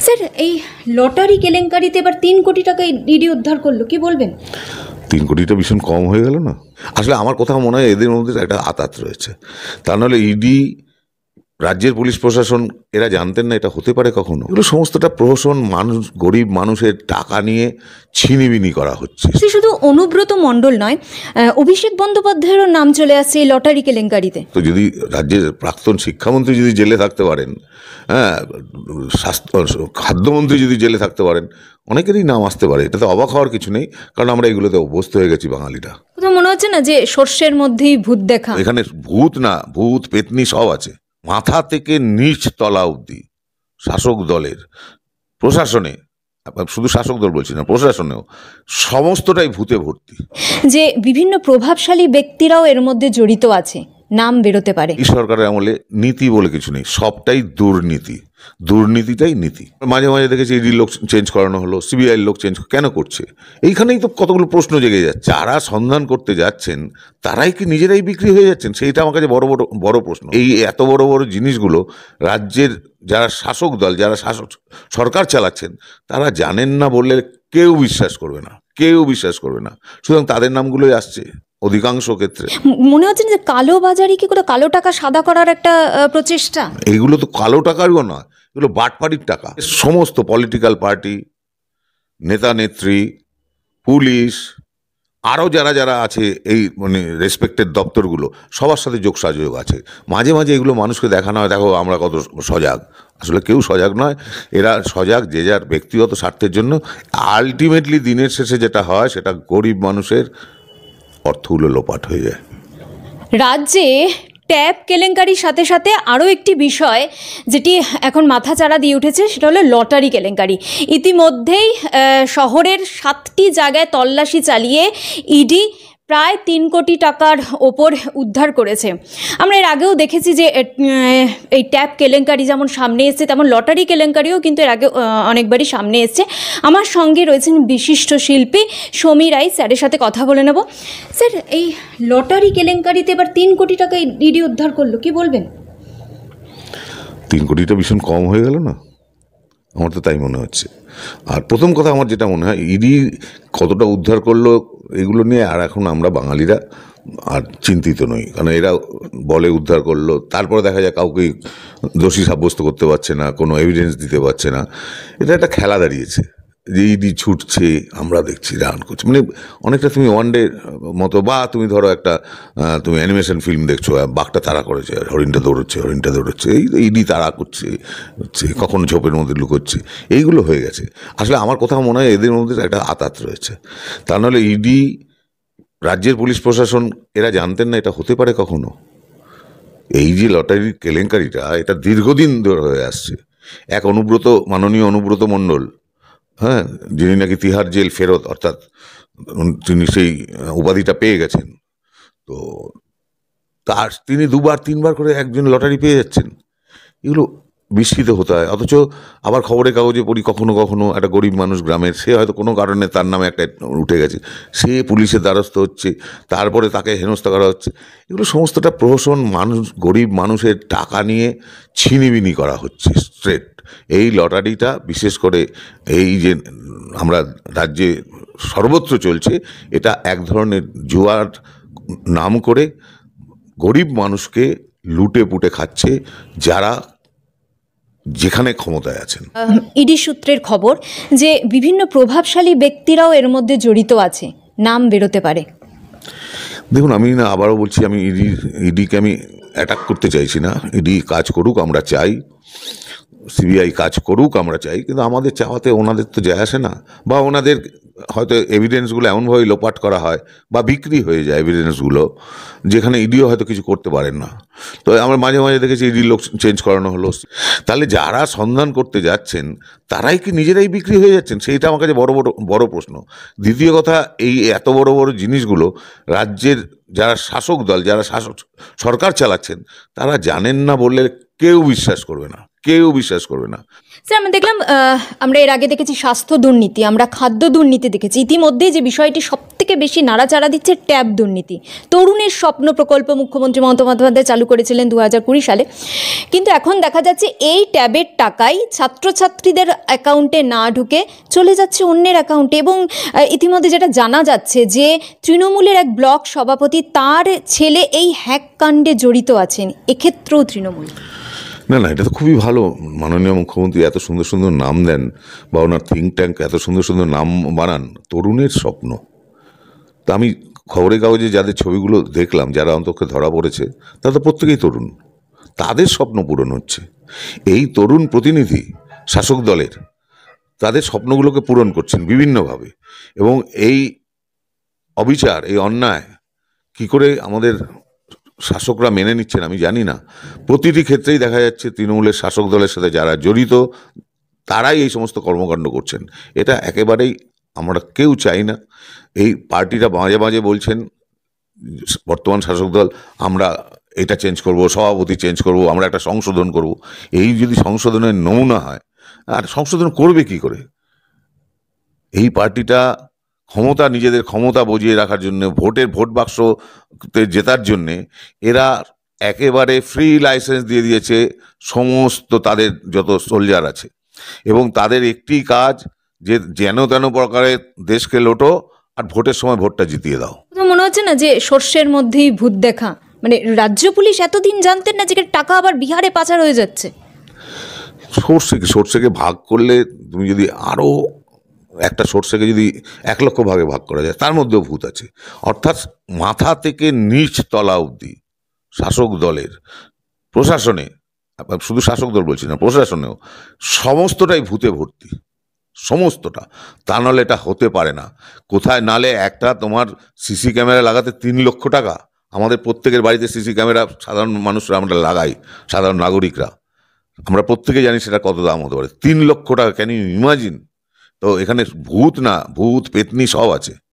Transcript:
Sir, এই lottery কেলেঙ্কারিতে এবার 3 কোটি টাকা ইডি উদ্ধার করলো, কি বলবেন? 3 কোটিটা ভীষণ কম হয়ে গেল না? আসলে আমার কোথাও মনে হয় এদের মধ্যে একটা আঁতাত রয়েছে। তা নাহলে ইডি, রাজ্যের পুলিশ প্রশাসন এরা জানতেন না এটা হতে পারে কখনো? এগুলো সমস্তটা প্রহসন, মানুষ, গরিব মানুষের টাকা নিয়ে ছিনিবিনি করা হচ্ছে। শুধু অনুব্রত মণ্ডল নয়, অভিষেক বন্দ্যোপাধ্যায়েরও নাম চলে আসছে এই লটারি কেলেঙ্কারিতে। তো যদি রাজ্যের প্রাক্তন শিক্ষামন্ত্রী যদি জেলে থাকতে পারেন, হ্যাঁ, খাদ্যমন্ত্রী যদি জেলে থাকতে পারেন, অনেকেরই নাম আসতে পারে। এটাতে অবাক হওয়ার কিছু নেই, কারণ আমরা এগুলোতে অভ্যস্ত হয়ে গেছি বাঙালিরা। তো মনে হচ্ছে না যে সর্ষের মধ্যেই ভূত দেখা? এখানে ভূত না, ভূত পেতনি সব আছে, মাথা থেকে নিচ তলা অবধি। শাসক দলের, প্রশাসনে, শুধু শাসক দল বলছি না, প্রশাসনেও সমস্তটাই ভূতে ভর্তি। যে বিভিন্ন প্রভাবশালী ব্যক্তিরাও এর মধ্যে জড়িত আছে, নাম বেরোতে পারে। এই সরকারের আমলে নীতি বলে কিছু নেই, সবটাই দুর্নীতি। দুর্নীতিটাই নীতি। মাঝে মাঝে দেখেছি ইডি লোক চেঞ্জ করানো হলো, সিবিআই লোক চেঞ্জ কেন করছে? এইখানেই তো কতগুলো প্রশ্ন জেগে যাচ্ছে। যারা সন্ধান করতে যাচ্ছেন তারাই কি নিজেরাই বিক্রি হয়ে যাচ্ছেন? সেইটা আমার কাছে বড় প্রশ্ন। এই এত বড় বড় জিনিসগুলো রাজ্যের যারা শাসক দল, যারা শাসক সরকার চালাচ্ছেন, তারা জানেন না বললে কেউ বিশ্বাস করবে না, কেউ বিশ্বাস করবে না। সুতরাং তাদের নামগুলোই আসছে অধিকাংশ ক্ষেত্রে। মনে হচ্ছে যে কালো বাজারি কি করে কালো টাকা সাদা করার একটা প্রচেষ্টা। এইগুলো তো কালো টাকারও নয়, এগুলো বাটপাড়ির টাকা। সমস্ত পলিটিক্যাল পার্টি, নেতা নেত্রী, পুলিশ, আরও যারা যারা আছে এই মানে রেসপেক্টেড দপ্তরগুলো, সবার সাথে যোগসাযোগ আছে। মাঝে মাঝে এগুলো মানুষকে দেখানো হয়, দেখো আমরা কত সজাগ। আসলে কেউ সজাগ নয়, এরা সজাগ যে যার ব্যক্তিগত স্বার্থের জন্য। আলটিমেটলি দিনের শেষে যেটা হয়, সেটা গরিব মানুষের অর্থগুলো লোপাট হয়ে যায়। রাজ্যে ট্যাব কেলেঙ্কারির সাথে সাথে আরও একটি বিষয় যেটি এখন মাথাচাড়া দিয়ে উঠেছে, সেটা হলো লটারি কেলেঙ্কারি। ইতিমধ্যেই শহরের 7টি জায়গায় তল্লাশি চালিয়ে ইডি প্রায় 3 কোটি টাকার ওপর উদ্ধার করেছে। আমরা এর আগেও দেখেছি যে এই ট্যাব কেলেঙ্কারি যেমন সামনে এসছে, তেমন লটারি কেলেঙ্কারিও কিন্তু এর আগে অনেকবারই সামনে এসছে। আমার সঙ্গে রয়েছেন বিশিষ্ট শিল্পী সমী রায়, স্যারের সাথে কথা বলে নেব। স্যার, এই লটারি কেলেঙ্কারিতে এবার 3 কোটি টাকা ইডি উদ্ধার করলো, কি বলবেন? 3 কোটিটা ভীষণ কম হয়ে গেল না? আমার তো তাই মনে হচ্ছে। আর প্রথম কথা আমার যেটা মনে হয়, ইডি কতটা উদ্ধার করলো এগুলো নিয়ে আর এখন আমরা বাঙালিরা আর চিন্তিত নই। কারণ এরা বলে উদ্ধার করলো, তারপরে দেখা যায় কাউকে দোষী সাব্যস্ত করতে পারছে না, কোনো এভিডেন্স দিতে পারছে না। এটা একটা খেলা দাঁড়িয়েছে যে ইডি ছুটছে, আমরা দেখছি রান করছে। মানে অনেকটা তুমি ওয়ান ডে মতো, বা তুমি ধরো একটা তুমি অ্যানিমেশন ফিল্ম দেখছো, বাঘটা তাড়া করেছে, হরিণটা দৌড়চ্ছে, এই ইডি তাড়া করছে, কখনো ঝোপের মধ্যে লুকোচ্ছে, এইগুলো হয়ে গেছে। আসলে আমার কোথাও মনে হয় এদের মধ্যে একটা আঁতাত রয়েছে। তা নাহলে ইডি, রাজ্যের পুলিশ প্রশাসন এরা জানতেন না এটা হতে পারে কখনো? এই যে লটারির কেলেঙ্কারিটা, এটা দীর্ঘদিন ধরে হয়ে আসছে। মাননীয় অনুব্রত মণ্ডল, হ্যাঁ, যিনি নাকি তিহার জেল ফেরত, অর্থাৎ তিনি সেই উপাধিটা পেয়ে গেছেন, তো তিনি 2-3 বার করে একজন লটারি পেয়ে যাচ্ছেন। এগুলো বিস্মিত হতে হয়। অথচ আবার খবরের কাগজে পড়ি কখনো কখনো একটা গরিব মানুষ গ্রামের, সে হয়তো কোনো কারণে তার নামে একটা উঠে গেছে, সে পুলিশের দ্বারস্থ হচ্ছে, তারপরে তাকে হেনস্থা করা হচ্ছে। এগুলো সমস্তটা প্রহসন, গরিব মানুষের টাকা নিয়ে ছিনিবিনি করা হচ্ছে স্ট্রেট। এই লটারিটা বিশেষ করে এই যে আমরা রাজ্যে সর্বত্র চলছে, এটা এক ধরনের জুয়ার নাম করে গরিব মানুষকে লুটে পুটে খাচ্ছে যারা যেখানে ক্ষমতায় আছেন। ইডি সূত্রের খবর যে বিভিন্ন প্রভাবশালী ব্যক্তিরাও এর মধ্যে জড়িত আছে, নাম বেরোতে পারে। দেখুন, আমি না আবারও বলছি, আমি ইডিকে আমি অ্যাটাক করতে চাইছি না। ইডি কাজ করুক আমরা চাই, সিবিআই কাজ করুক আমরা চাই, কিন্তু আমাদের চাওয়াতে ওনাদের তো যায় আসে না। বা ওনাদের হয়তো এভিডেন্সগুলো এমনভাবে লোপাট করা হয় বা বিক্রি হয়ে যায় এভিডেন্সগুলো, যেখানে ইডিও হয়তো কিছু করতে পারেন না। তো আমরা মাঝে মাঝে দেখেছি ইডি লোক চেঞ্জ করানো হলো। তাহলে যারা সন্ধান করতে যাচ্ছেন তারাই কি নিজেরাই বিক্রি হয়ে যাচ্ছেন? সেইটা আমার কাছে বড় প্রশ্ন। দ্বিতীয় কথা, এই এত বড় বড় জিনিসগুলো রাজ্যের যারা শাসক দল, যারা সরকার চালাচ্ছেন, তারা জানেন না বললে কেউ বিশ্বাস করবে না, কেউ বিশ্বাস করবে না। স্যার, আমরা দেখলাম আমরা এর আগে দেখেছি স্বাস্থ্য দুর্নীতি, আমরা খাদ্য দুর্নীতি দেখেছি, ইতিমধ্যে যে বিষয়টি সবথেকে বেশি নাড়াচাড়া দিচ্ছে ট্যাব দুর্নীতি। তরুণের স্বপ্ন প্রকল্প মুখ্যমন্ত্রী মমতা বন্দ্যোপাধ্যায় চালু করেছিলেন 2020 সালে, কিন্তু এখন দেখা যাচ্ছে এই ট্যাবের টাকাই ছাত্রছাত্রীদের অ্যাকাউন্টে না ঢুকে চলে যাচ্ছে অন্যের অ্যাকাউন্টে। এবং ইতিমধ্যে যেটা জানা যাচ্ছে যে তৃণমূলের এক ব্লক সভাপতি, তার ছেলে এই হ্যাক কাণ্ডে জড়িত আছেন, এক্ষেত্রেও তৃণমূল। না না, এটা তো খুবই ভালো। মাননীয় মুখ্যমন্ত্রী এত সুন্দর সুন্দর নাম দেন, বা ওনার থিঙ্ক ট্যাঙ্ক এত সুন্দর সুন্দর নাম বানান। তরুণের স্বপ্ন, তা আমি খবরের কাগজে যাদের ছবিগুলো দেখলাম, যারা অন্তত ধরা পড়েছে, তারা তো প্রত্যেকেই তরুণ। তাদের স্বপ্ন পূরণ হচ্ছে। এই তরুণ প্রতিনিধি শাসক দলের তাদের স্বপ্নগুলোকে পূরণ করছেন বিভিন্নভাবে। এবং এই অবিচার, এই অন্যায় কি করে আমাদের শাসকরা মেনে নিচ্ছেন আমি জানি না। প্রতিটি ক্ষেত্রেই দেখা যাচ্ছে তৃণমূলের শাসক দলের সাথে যারা জড়িত, তারাই এই সমস্ত কর্মকাণ্ড করছেন। এটা একেবারেই আমরা কেউ চাই না। এই পার্টিরা মাঝে মাঝে বলছেন, বর্তমান শাসক দল, আমরা এটা চেঞ্জ করব, সভাপতি চেঞ্জ করব, আমরা একটা সংশোধন করব। এই যদি সংশোধনের নমুনা হয়, আর সংশোধন করবে কি করে? এই পার্টিটা নিজেদের ক্ষমতা বজিয়ে রাখার জন্য, ভোট বাক্সতে জেতার জন্যে এরা একেবারে ফ্রি লাইসেন্স দিয়ে দিয়েছে সমস্ত তাদের যত সোলজার আছে। এবং তাদের একটি কাজ, যে যেন তেন প্রকারে দেশকে লোটো আর ভোটের সময় ভোটটা জিতিয়ে দাও। মনে হচ্ছে না যে সর্ষের মধ্যেই ভূত দেখা? মানে রাজ্য পুলিশ এতদিন জানতেন না যে টাকা আবার বিহারে পাচার হয়ে যাচ্ছে? সর্ষেকে ভাগ করলে, তুমি যদি আরও একটা সর্ষেকে যদি 1 লক্ষ ভাগে ভাগ করা যায়, তার মধ্যেও ভূত আছে। অর্থাৎ মাথা থেকে নিচ তলা অবধি শাসক দলের, প্রশাসনে, শুধু শাসক দল বলছি না, প্রশাসনেও সমস্তটাই ভূতে ভর্তি, সমস্তটা। তা নাহলে এটা হতে পারে না। কোথায় নালে একটা তোমার সিসি ক্যামেরা লাগাতে 3 লক্ষ টাকা। আমাদের প্রত্যেকের বাড়িতে সিসি ক্যামেরা সাধারণ মানুষরা আমরা লাগাই, সাধারণ নাগরিকরা, আমরা প্রত্যেকে জানি সেটা কত দাম হতে পারে। 3 লক্ষ টাকা, ক্যান ইউ ইমাজিন? তো এখানে ভূত না, ভূত পেতনি সব আছে।